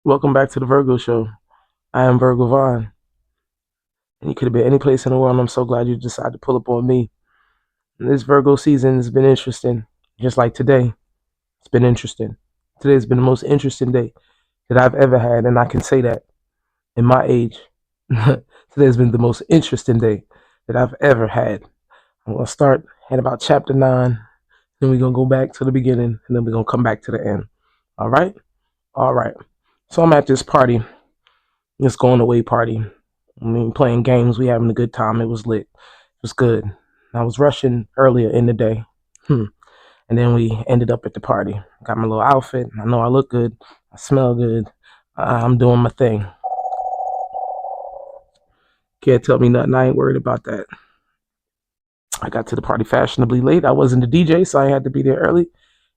Welcome back to the Virgo Show. I am Virgo Vaughn, and you could have been any place in the world. And I'm so glad you decided to pull up on me. And this Virgo season has been interesting, just like today. It's been interesting. Today's been the most interesting day that I've ever had, and I can say that in my age. Today's been the most interesting day that I've ever had. I'm gonna start at about chapter 9, then we're gonna go back to the beginning, and then we're gonna come back to the end. All right? All right. So I'm at this party, this going away party. I mean, playing games, we having a good time. It was lit. It was good. I was rushing earlier in the day. And then we ended up at the party. Got my little outfit. I know I look good. I smell good. I'm doing my thing. Can't tell me nothing. I ain't worried about that. I got to the party fashionably late. I wasn't the DJ, so I had to be there early.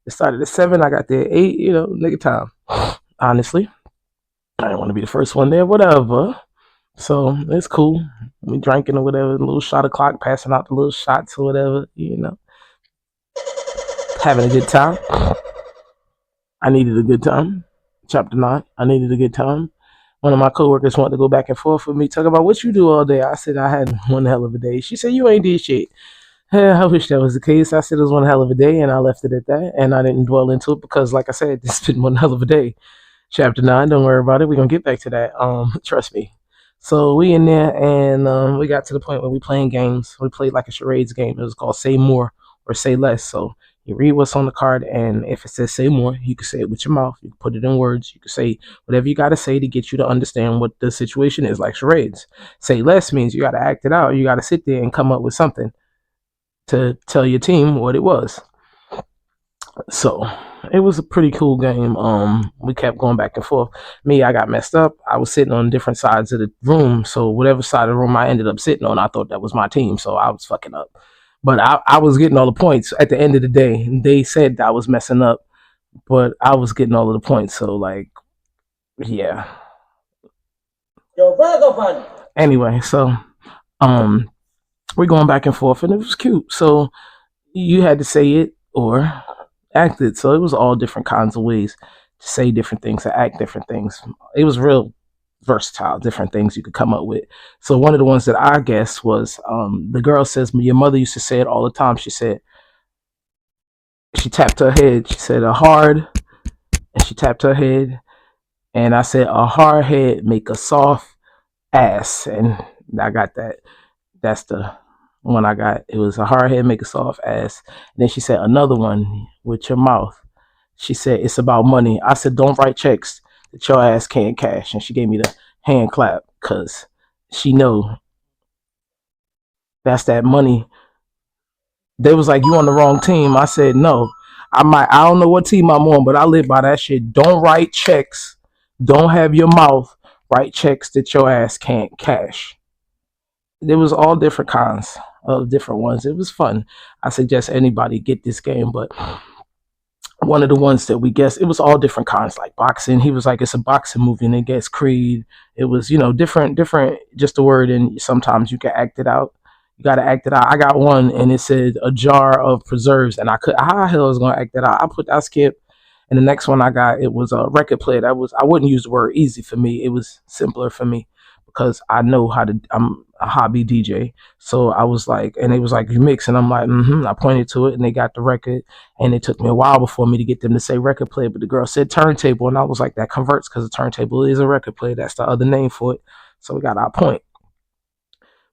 It started at 7. I got there at 8. Nigga time. Honestly, I didn't want to be the first one there. Whatever. So it's cool. We drinking or whatever, a little shot o'clock, passing out the little shots or whatever, having a good time. I needed a good time. Chapter 9, I needed a good time. One of my coworkers wanted to go back and forth with me, talk about what you do all day. I said I had one hell of a day. She said, you ain't did shit. I wish that was the case. I said it was one hell of a day, and I left it at that, and I didn't dwell into it because, like I said, it's been one hell of a day. Chapter 9, don't worry about it. We're going to get back to that. Trust me. So we in there, and we got to the point where we playing games. We played like a charades game. It was called Say More or Say Less. So you read what's on the card, and if it says say more, you can say it with your mouth. You can put it in words. You can say whatever you got to say to get you to understand what the situation is, like charades. Say less means you got to act it out. You got to sit there and come up with something to tell your team what it was. So it was a pretty cool game. We kept going back and forth. Me, I got messed up. I was sitting on different sides of the room. So whatever side of the room I ended up sitting on, I thought that was my team. So I was fucking up. But I was getting all the points at the end of the day. They said I was messing up, but I was getting all of the points. So like, yeah. Anyway, so we're going back and forth, and it was cute. So you had to say it or act it. So it was all different kinds of ways to say different things, to act different things. It was real versatile, different things you could come up with. So one of the ones that I guess was the girl says, your mother used to say it all the time. She said, she tapped her head. She said, a hard, and she tapped her head. And I said, a hard head make a soft ass. And I got that. That's the one I got. It was a hard head make a soft ass. And then she said another one with your mouth. She said it's about money. I said don't write checks that your ass can't cash. And she gave me the hand clap because she know that's that money. They was like, you on the wrong team. I said no. I don't know what team I'm on, but I live by that shit. Don't write checks. Don't have your mouth write checks that your ass can't cash. There was all different kinds of different ones. It was fun. I suggest anybody get this game, but one of the ones that we guessed, it was all different kinds, like boxing. He was like, it's a boxing movie, and it gets Creed. It was, different, just a word, and sometimes you can act it out. You got to act it out. I got one, and it said a jar of preserves, and how the hell I was going to act that out? I skipped, and the next one I got, it was a record player. I wouldn't use the word easy for me. It was simpler for me because I know I'm a hobby DJ. So I was like, and it was like, you mix, and I'm like, I pointed to it, and they got the record, and it took me a while before me to get them to say record player, but the girl said turntable, and I was like, that converts because a turntable is a record player. That's the other name for it. So we got our point.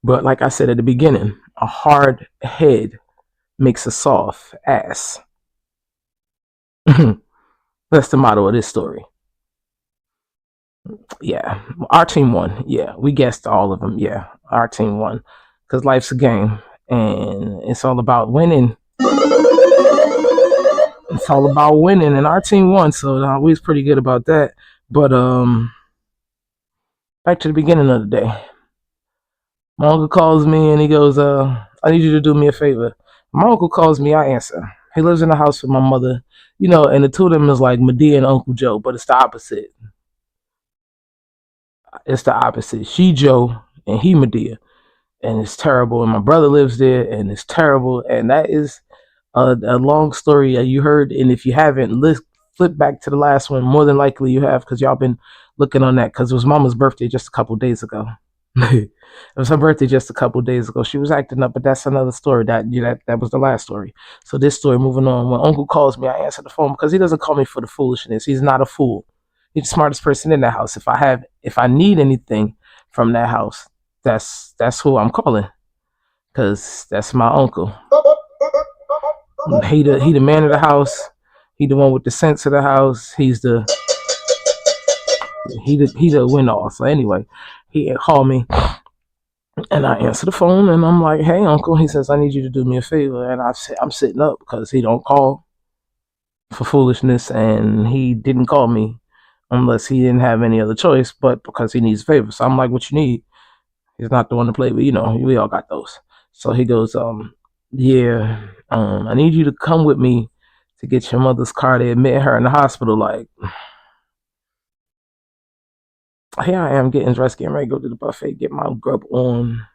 But like I said at the beginning, a hard head makes a soft ass. That's the motto of this story. Yeah, our team won. Yeah, we guessed all of them. Yeah, our team won because life's a game and it's all about winning. It's all about winning, and our team won, so we was pretty good about that. But back to the beginning of the day. My uncle calls me and he goes, I need you to do me a favor. My uncle calls me, I answer. He lives in the house with my mother, and the two of them is like Medea and Uncle Joe, but it's the opposite. It's the opposite. She Joe and he Medea, and it's terrible. And my brother lives there, and it's terrible. And that is A long story you heard, and if you haven't, flip back to the last one. More than likely you have, because y'all been looking on that, because it was Mama's birthday just a couple days ago. It was her birthday just a couple days ago. She was acting up, but that's another story. That was the last story. So this story, moving on. When Uncle calls me, I answer the phone because he doesn't call me for the foolishness. He's not a fool. He's the smartest person in that house. If I need anything from that house, that's who I'm calling, because that's my uncle. He the man of the house. He the one with the sense of the house. He the win all. So anyway, he called me and I answer the phone and I'm like, "Hey, uncle." He says, "I need you to do me a favor." And I'm sitting up because he don't call for foolishness, and he didn't call me unless he didn't have any other choice, but because he needs a favor. So I'm like, "What you need?" He's not the one to play with. We all got those. So he goes, yeah, I need you to come with me to get your mother's car. They admit her in the hospital. Like, here I am getting dressed, getting ready to go to the buffet, get my grub on.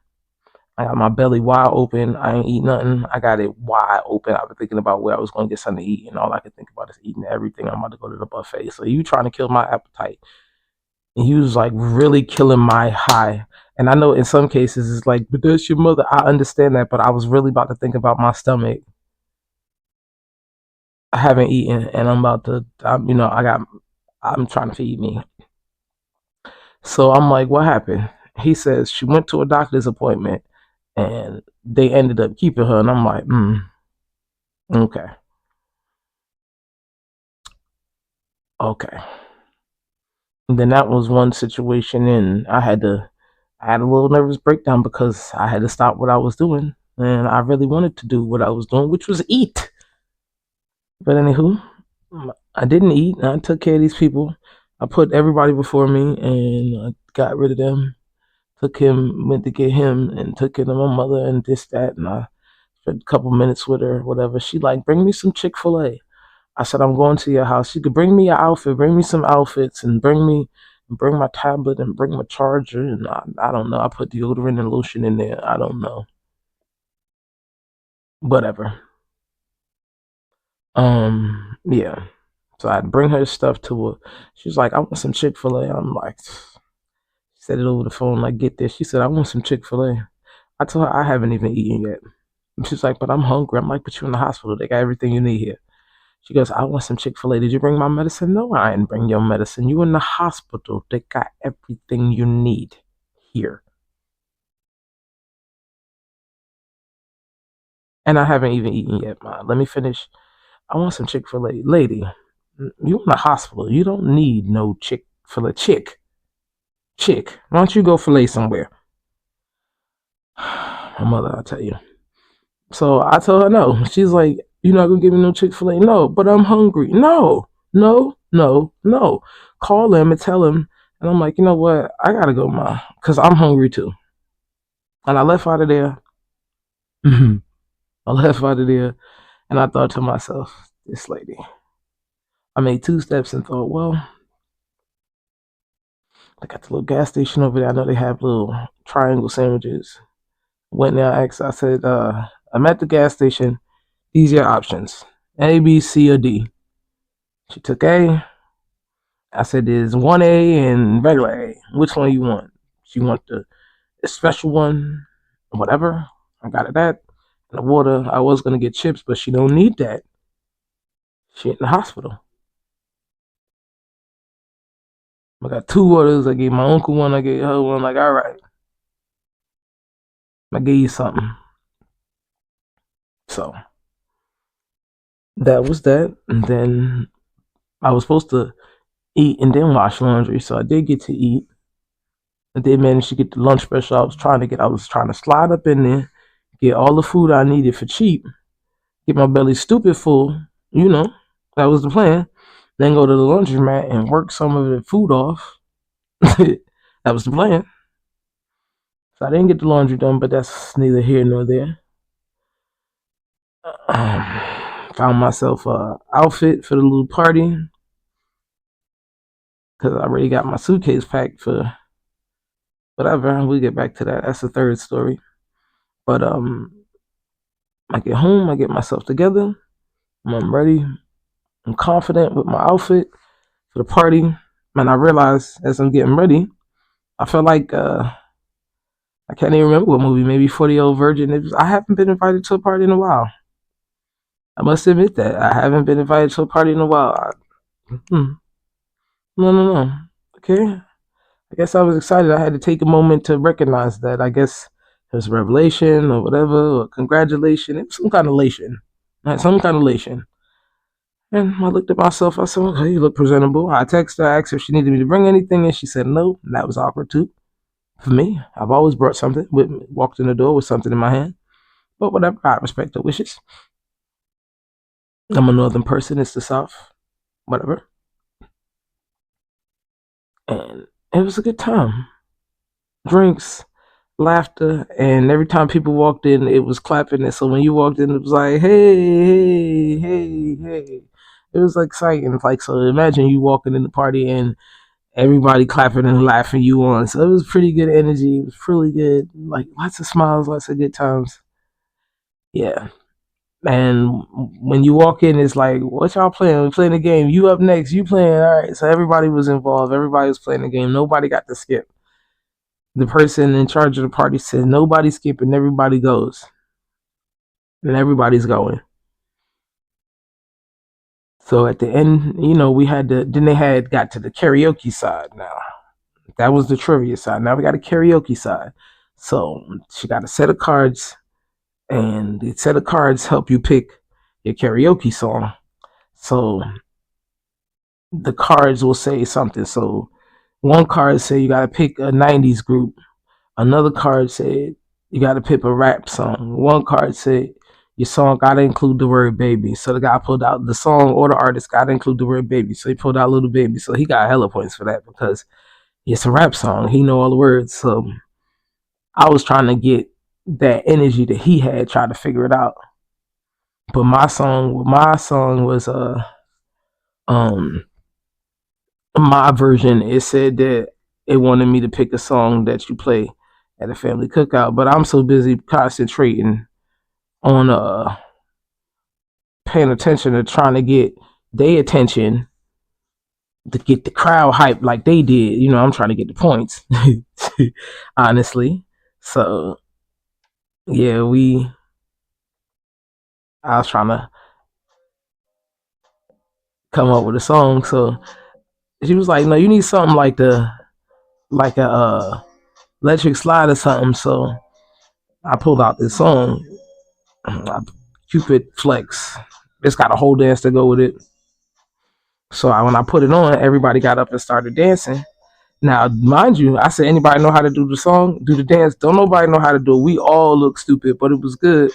I got my belly wide open. I ain't eat nothing. I got it wide open. I've been thinking about where I was going to get something to eat, and all I could think about is eating everything. I'm about to go to the buffet. So you trying to kill my appetite. And he was like really killing my high. And I know in some cases it's like, but that's your mother. I understand that, but I was really about to think about my stomach. I haven't eaten, and I'm trying to feed me. So I'm like, what happened? He says she went to a doctor's appointment, and they ended up keeping her. And I'm like, okay, okay. And then that was one situation, and I had a little nervous breakdown because I had to stop what I was doing, and I really wanted to do what I was doing, which was eat. But anywho, I didn't eat. I took care of these people. I put everybody before me, and I got rid of them. Went to get him, and took care of my mother and this, that, and I spent a couple minutes with her, whatever. She like, bring me some Chick-fil-A. I said, I'm going to your house. You could bring me your outfit, bring me some outfits, and bring my tablet and bring my charger. And I don't know. I put deodorant and lotion in there. I don't know. Whatever. Yeah. So I'd bring her stuff to her. She's like, I want some Chick-fil-A. I'm like, said it over the phone, like, get this. She said, I want some Chick-fil-A. I told her I haven't even eaten yet. She's like, but I'm hungry. I'm like, but you're in the hospital. They got everything you need here. She goes, I want some Chick-fil-A. Did you bring my medicine? No, I didn't bring your medicine. You in the hospital. They got everything you need here. And I haven't even eaten yet, Ma. Let me finish. I want some Chick-fil-A. Lady, you in the hospital. You don't need no Chick-fil-A. Chick. Why don't you go fillet somewhere? My mother, I'll tell you. So I told her no. She's like, you're not gonna give me no Chick-fil-A? No, but I'm hungry. No, no, no, no. Call him and tell him. And I'm like, you know what? I gotta go, Ma, because I'm hungry too. And I left out of there. I left out of there, and I thought to myself, this lady. I made 2 steps and thought, well, I got the little gas station over there. I know they have little triangle sandwiches. Went there, I said, I'm at the gas station. These are your options: A, B, C, or D. She took A. I said, there's 1A and regular A. Which one you want? She want the special one, whatever. I got it that. And the water, I was going to get chips, but she don't need that. She in the hospital. I got 2 waters. I gave my uncle one. I gave her one. Like, all right, I gave you something. So that was that. And then I was supposed to eat and then wash laundry. So I did get to eat. I did manage to get the lunch special I was trying to slide up in there, get all the food I needed for cheap, get my belly stupid full, you know, that was the plan. Then go to the laundromat and work some of the food off. That was the plan. So I didn't get the laundry done, but that's neither here nor there. Found myself a outfit for the little party because I already got my suitcase packed for whatever. We'll get back to that. That's the third story. But I get home, I get myself together, I'm ready, I'm confident with my outfit for the party. And I realize as I'm getting ready, I feel like I can't even remember what movie, maybe 40-Year-Old Virgin. I haven't been invited to a party in a while. I must admit that. I haven't been invited to a party in a while. No. Okay. I guess I was excited. I had to take a moment to recognize that. I guess it was a revelation or whatever, or congratulation. It was some kind of elation. Right, some kind of elation. And I looked at myself. I said, okay, you look presentable. I texted her, asked her if she needed me to bring anything, and she said no. And that was awkward too. For me, I've always brought something with me, walked in the door with something in my hand. But whatever, I respect her wishes. I'm a northern person, it's the South. Whatever. And it was a good time. Drinks, laughter, and every time people walked in, it was clapping. And so when you walked in, it was like, hey. It was exciting. Like, so imagine you walking in the party and everybody clapping and laughing you on. So it was pretty good energy. It was really good. Like, lots of smiles, lots of good times. Yeah. And when you walk in, it's like, what y'all playing? We playing the game. You up next. You playing. All right. So everybody was involved. Everybody was playing the game. Nobody got to skip. The person in charge of the party said, nobody skipping. Everybody goes. And everybody's going. So at the end, we had then they got to the karaoke side now. That was the trivia side. Now we got a karaoke side. So she got a set of cards, and the set of cards help you pick your karaoke song. So the cards will say something. So one card say you got to pick a 90s group. Another card said you got to pick a rap song. One card said your song got to include the word baby. So the guy pulled out the song or the artist got to include the word baby. So he pulled out Little Baby. So he got hella points for that because it's a rap song. He know all the words. So I was trying to get that energy that he had, trying to figure it out. But my song was my version. It said that it wanted me to pick a song that you play at a family cookout, but I'm so busy concentrating on paying attention to trying to get their attention to get the crowd hyped like they did. I'm trying to get the points, honestly. So yeah, I was trying to come up with a song. So she was like, "No, you need something like a electric slide or something." So I pulled out this song, Cupid Flex. It's got a whole dance to go with it. So when I put it on, everybody got up and started dancing. Now, mind you, I said, anybody know how to do the song, do the dance? Don't nobody know how to do it. We all look stupid, but it was good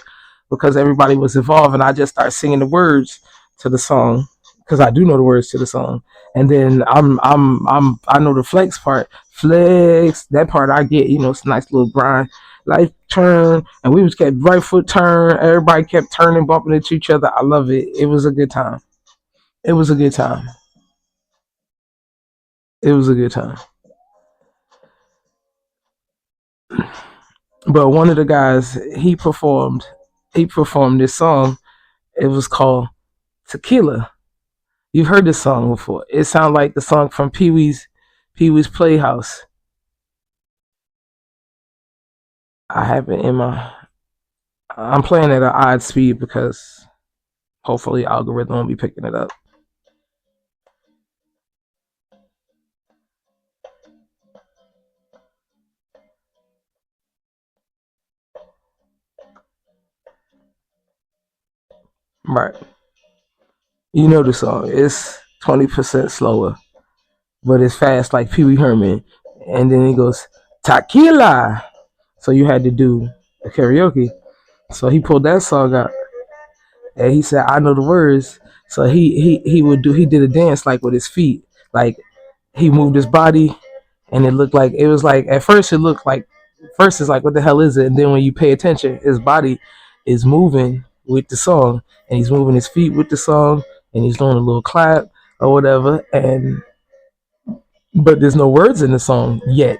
because everybody was involved, and I just started singing the words to the song because I do know the words to the song. And then I know the flex part. Flex, that part I get. It's a nice little grind. Life turn, and we was kept right foot turn. Everybody kept turning, bumping into each other. I love it. It was a good time. It was a good time. It was a good time. But one of the guys, he performed this song. It was called Tequila. You've heard this song before. It sounds like the song from Pee Wee's Playhouse. I have it in my. I'm playing at an odd speed because hopefully algorithm will be picking it up. Right. You know the song. It's 20% slower, but it's fast like Pee Wee Herman. And then he goes, Tequila. So you had to do a karaoke. So he pulled that song out and he said, I know the words. So he did a dance like with his feet. Like he moved his body and it was like at first it looked like first it's like what the hell is it? And then when you pay attention, his body is moving with the song and he's moving his feet with the song and he's doing a little clap or whatever and but there's no words in the song yet.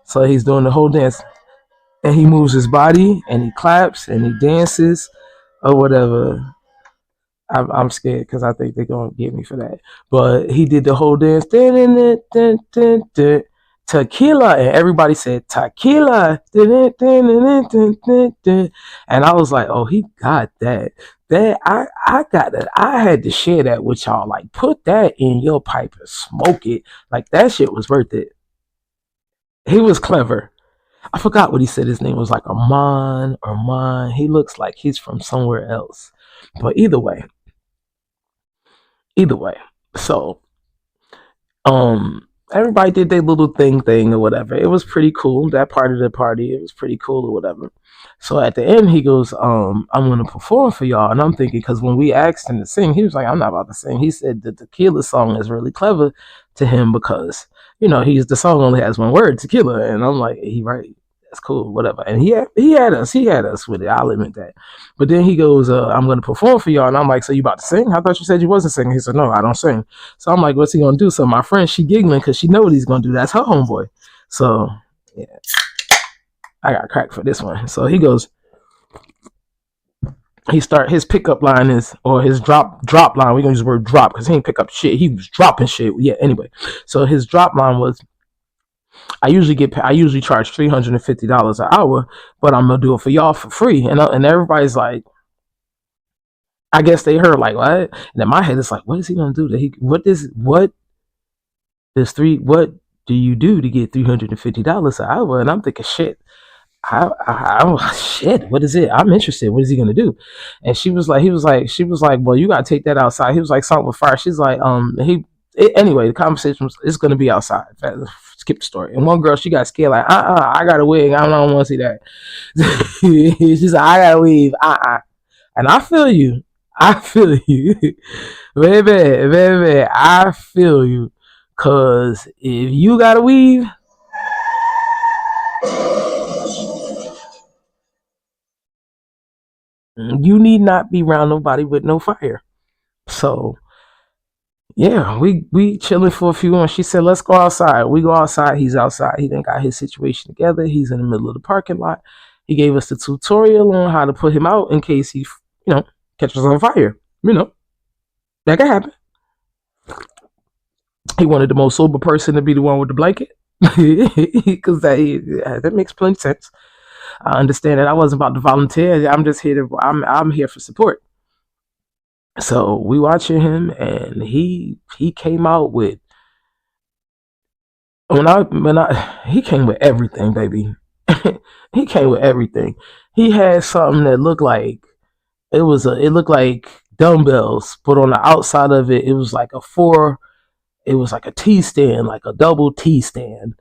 So he's doing the whole dance and he moves his body and he claps and he dances or whatever. I'm scared because I think they're gonna get me for that. But he did the whole dance, tequila, and everybody said tequila, and I was like, oh, he got that. That I got that. I had to share that with y'all. Like, put that in your pipe and smoke it. Like that shit was worth it. He was clever. I forgot what he said. His name was like Armand. Armand. He looks like he's from somewhere else. But either way. So, everybody did their little thing or whatever. It was pretty cool. That part of the party, it was pretty cool or whatever. So at the end, he goes, I'm gonna perform for y'all, and I'm thinking because when we asked him to sing, he was like, I'm not about to sing. He said the tequila song is really clever to him because he's the song only has one word, tequila, and I'm like, he right. That's cool, whatever. And he had us with it. I'll admit that. But then he goes, I'm gonna perform for y'all, and I'm like, so you about to sing? I thought you said you wasn't singing. He said, no, I don't sing. So I'm like, what's he gonna do? So my friend, she giggling because she know what he's gonna do. That's her homeboy. So yeah, I got cracked for this one. So he goes, his pickup line is, or his drop line. We're gonna use the word drop because he ain't pick up shit. He was dropping shit. Yeah. Anyway, so his drop line was, I usually charge $350 an hour, but I'm gonna do it for y'all for free. And everybody's like, I guess they heard like what? And in my head, it's like, what is he gonna do? What do you do to get $350 an hour? And I'm thinking, shit. Shit. What is it? I'm interested. What is he gonna do? And she was like, well, you gotta take that outside. He was like, something with fire. She's like, anyway, the conversation is gonna be outside. Skip the story. And one girl, she got scared, like, I got a wig. I don't want to see that. She's like, I gotta leave. And I feel you. I feel you. Baby, I feel you. Cause if you gotta weave, you need not be around nobody with no fire. So yeah, we chilling for a few months. She said, let's go outside. We go outside. He's outside. He done got his situation together. He's in the middle of the parking lot. He gave us the tutorial on how to put him out in case he, catches on fire. That could happen. He wanted the most sober person to be the one with the blanket. Because that makes plenty of sense. I understand that I wasn't about to volunteer. I'm just I'm here for support. So we watching him, and he came out with he came with everything, baby. He came with everything. He had something that looked like it looked like dumbbells, but on the outside of it, it was like it was like a T stand, like a double T stand,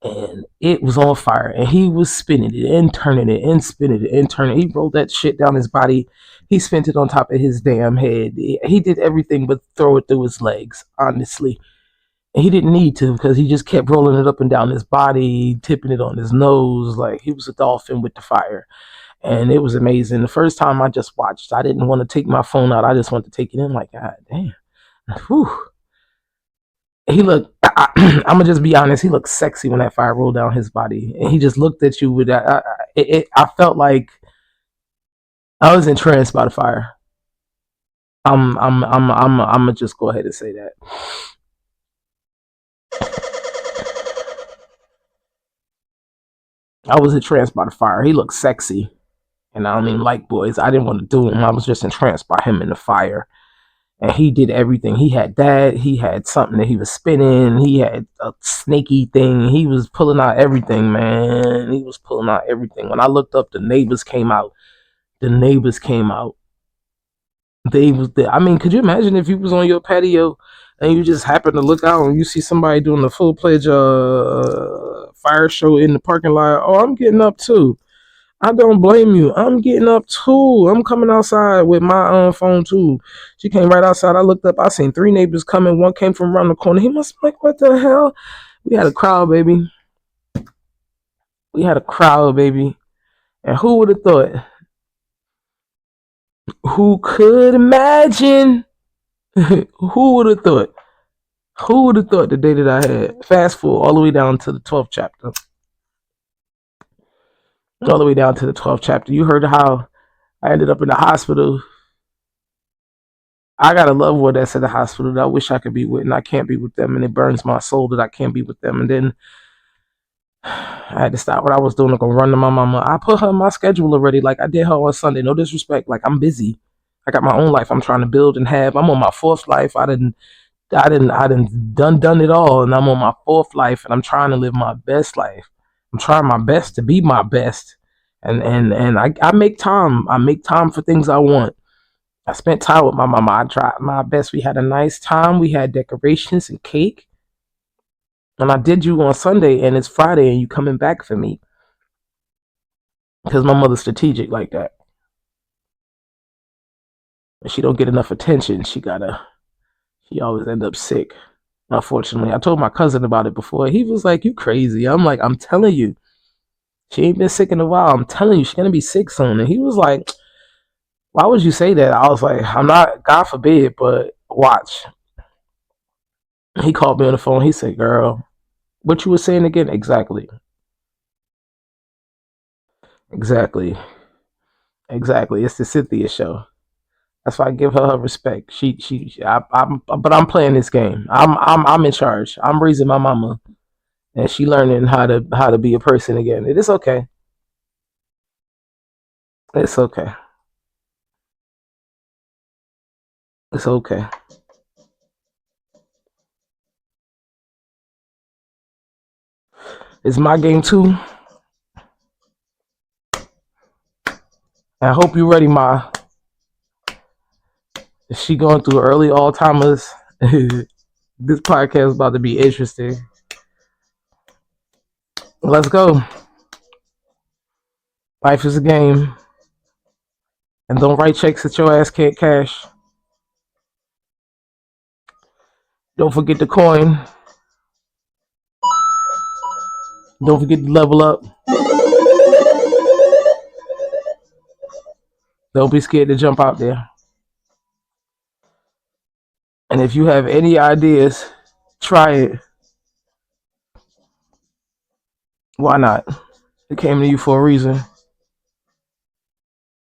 and it was on fire. And he was spinning it and turning it and spinning it and turning it. He rolled that shit down his body. He spent it on top of his damn head. He did everything but throw it through his legs, honestly. And he didn't need to because he just kept rolling it up and down his body, tipping it on his nose like he was a dolphin with the fire. And it was amazing. The first time I just watched, I didn't want to take my phone out. I just wanted to take it in like, God damn. Whew. He looked, I'm going to just be honest, he looked sexy when that fire rolled down his body. And he just looked at you with that. I felt like I was entranced by the fire. I'm gonna just go ahead and say that. I was entranced by the fire. He looked sexy. And I don't even like boys. I didn't want to do him. I was just entranced by him in the fire. And he did everything. He had that. He had something that he was spinning. He had a snaky thing. He was pulling out everything, man. He was pulling out everything. When I looked up, the neighbors came out. The neighbors came out. They was there. I mean, could you imagine if you was on your patio and you just happen to look out and you see somebody doing the full pledge fire show in the parking lot? Oh, I'm getting up too. I don't blame you. I'm getting up too. I'm coming outside with my phone too. She came right outside. I looked up. I seen 3 neighbors coming. One came from around the corner. He must be like, what the hell? We had a crowd, baby. We had a crowd, baby. And who would have thought? Who could imagine? Who would have thought? Who would have thought the day that I had? Fast forward all the way down to the 12th chapter. All the way down to the 12th chapter. You heard how I ended up in the hospital. I got a loved one that's at the hospital that I wish I could be with, and I can't be with them, and it burns my soul that I can't be with them. And then I had to stop what I was doing to go run to my mama. I put her in my schedule already, like I did her on Sunday. No disrespect, like I'm busy. I got my own life. I'm trying to build and have. I'm on my fourth life. I didn't done it all, and I'm on my fourth life, and I'm trying to live my best life. I'm trying my best to be my best, and I make time. I make time for things I want. I spent time with my mama. I tried my best. We had a nice time. We had decorations and cake, and I did you on Sunday, and it's Friday, and you coming back for me because my mother's strategic like that. And she don't get enough attention. She always end up sick. Unfortunately, I told my cousin about it before. He was like, "You crazy?" I'm like, "I'm telling you, she ain't been sick in a while. I'm telling you, she's gonna be sick soon." And he was like, "Why would you say that?" I was like, "I'm not. God forbid, but watch." He called me on the phone. He said, "Girl, what you were saying again?" Exactly, exactly, exactly. It's the Cynthia show. That's why I give her respect. But I'm playing this game. I'm in charge. I'm raising my mama, and she learning how to be a person again. It is okay. It's okay. It's okay. It's my game too. I hope you're ready, Ma. Is she going through early Alzheimer's? This podcast is about to be interesting. Let's go. Life is a game. And don't write checks that your ass can't cash. Don't forget the coin. Don't forget to level up. Don't be scared to jump out there. And if you have any ideas, try it. Why not? It came to you for a reason.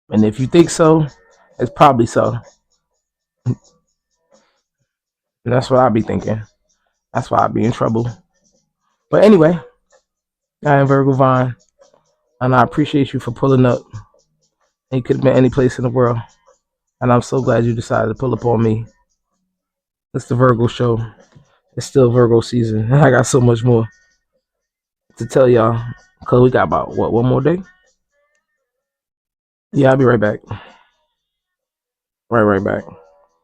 And if you think so, it's probably so. And that's what I be thinking. That's why I be in trouble. But anyway, I am Virgo Vine, and I appreciate you for pulling up. It could have been any place in the world. And I'm so glad you decided to pull up on me. It's the Virgo show. It's still Virgo season. And I got so much more to tell y'all. Because we got about, what, one more day? Yeah, I'll be right back. Right back.